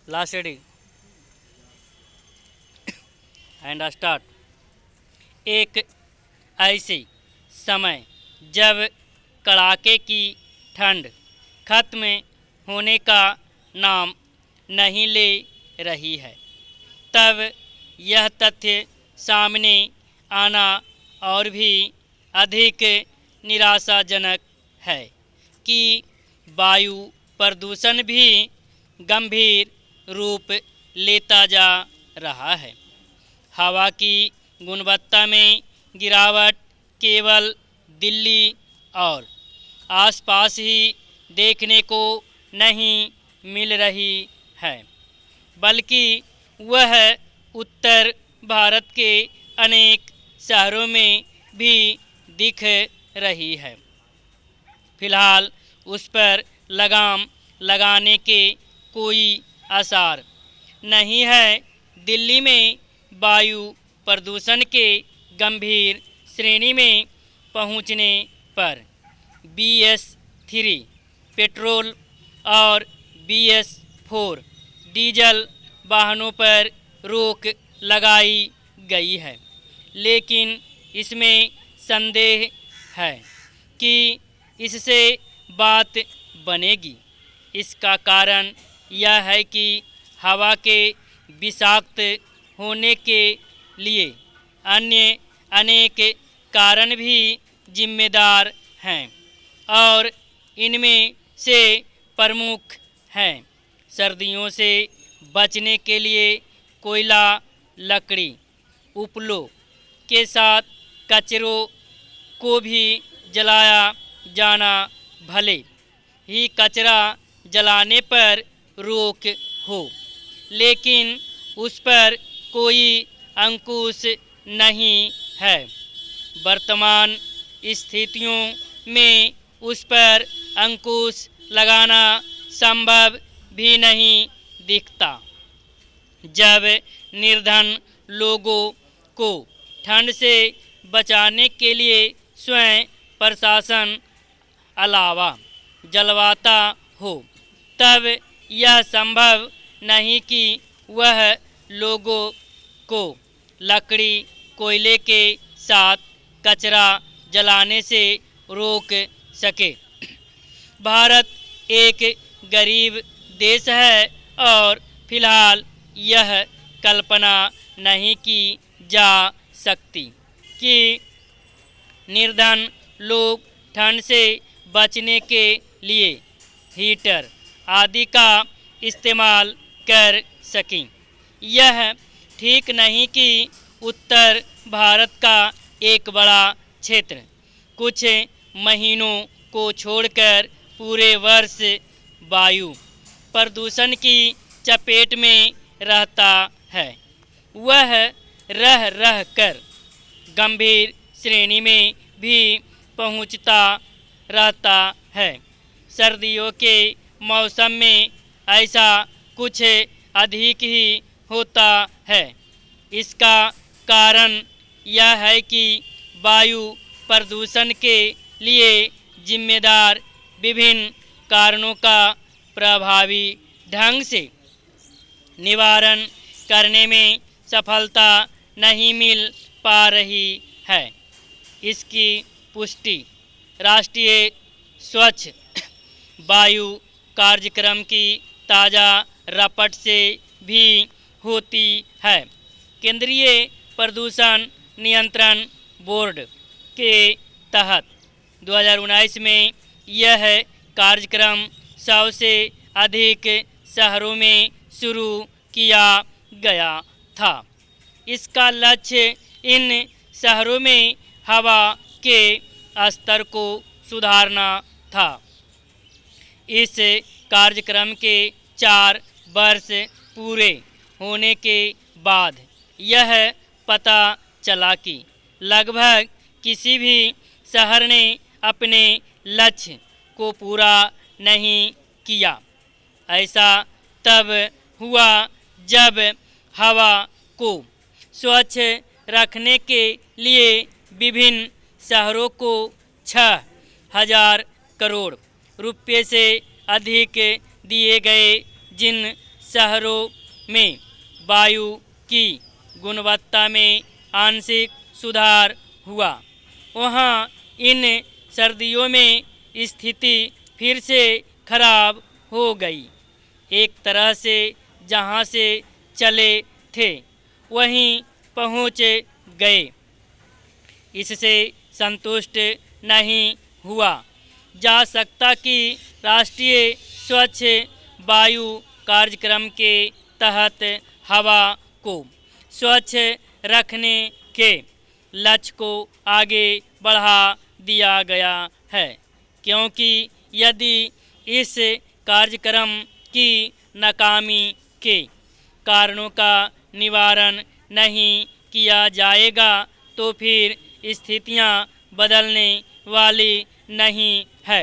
Last ready and start. एक ऐसे समय जब कड़ाके की ठंड खत्म होने का नाम नहीं ले रही है, तब यह तथ्य सामने आना और भी अधिक निराशाजनक है कि वायु प्रदूषण भी गंभीर रूप लेता जा रहा है। हवा की गुणवत्ता में गिरावट केवल दिल्ली और आसपास ही देखने को नहीं मिल रही है, बल्कि वह उत्तर भारत के अनेक शहरों में भी दिख रही है। फिलहाल उस पर लगाम लगाने के कोई आसार नहीं है। दिल्ली में वायु प्रदूषण के गंभीर श्रेणी में पहुंचने पर BS3 पेट्रोल और BS4 डीजल वाहनों पर रोक लगाई गई है, लेकिन इसमें संदेह है कि इससे बात बनेगी। इसका कारण यह है कि हवा के विषाक्त होने के लिए अन्य अनेक कारण भी जिम्मेदार हैं और इनमें से प्रमुख हैं सर्दियों से बचने के लिए कोयला, लकड़ी, उपलों के साथ कचरों को भी जलाया जाना। भले ही कचरा जलाने पर रोक हो, लेकिन उस पर कोई अंकुश नहीं है। वर्तमान स्थितियों में उस पर अंकुश लगाना संभव भी नहीं दिखता। जब निर्धन लोगों को ठंड से बचाने के लिए स्वयं प्रशासन अलावा जलवाता हो, तब यह संभव नहीं कि वह लोगों को लकड़ी, कोयले के साथ कचरा जलाने से रोक सके। भारत एक गरीब देश है और फिलहाल यह कल्पना नहीं की जा सकती कि निर्धन लोग ठंड से बचने के लिए हीटर आदि का इस्तेमाल कर सकें। यह ठीक नहीं कि उत्तर भारत का एक बड़ा क्षेत्र कुछ महीनों को छोड़कर पूरे वर्ष वायु प्रदूषण की चपेट में रहता है। वह रह रह कर गंभीर श्रेणी में भी पहुंचता रहता है। सर्दियों के मौसम में ऐसा कुछ अधिक ही होता है। इसका कारण यह है कि वायु प्रदूषण के लिए जिम्मेदार विभिन्न कारणों का प्रभावी ढंग से निवारण करने में सफलता नहीं मिल पा रही है। इसकी पुष्टि राष्ट्रीय स्वच्छ वायु कार्यक्रम की ताज़ा रिपोर्ट से भी होती है। केंद्रीय प्रदूषण नियंत्रण बोर्ड के तहत 2019 में यह कार्यक्रम 100 से अधिक शहरों में शुरू किया गया था। इसका लक्ष्य इन शहरों में हवा के स्तर को सुधारना था। इस कार्यक्रम के 4 वर्ष पूरे होने के बाद यह पता चला कि लगभग किसी भी शहर ने अपने लक्ष्य को पूरा नहीं किया। ऐसा तब हुआ जब हवा को स्वच्छ रखने के लिए विभिन्न शहरों को 6,000 करोड़ रुपए से अधिक दिए गए। जिन शहरों में वायु की गुणवत्ता में आंशिक सुधार हुआ। वहाँ इन सर्दियों में स्थिति फिर से खराब हो गई। एक तरह से जहाँ से चले थे वहीं पहुँच गए। इससे संतुष्ट नहीं हुआ जा सकता कि राष्ट्रीय स्वच्छ वायु कार्यक्रम के तहत हवा को स्वच्छ रखने के लक्ष्य को आगे बढ़ा दिया गया है, क्योंकि यदि इस कार्यक्रम की नाकामी के कारणों का निवारण नहीं किया जाएगा तो फिर स्थितियां बदलने वाली नहीं है।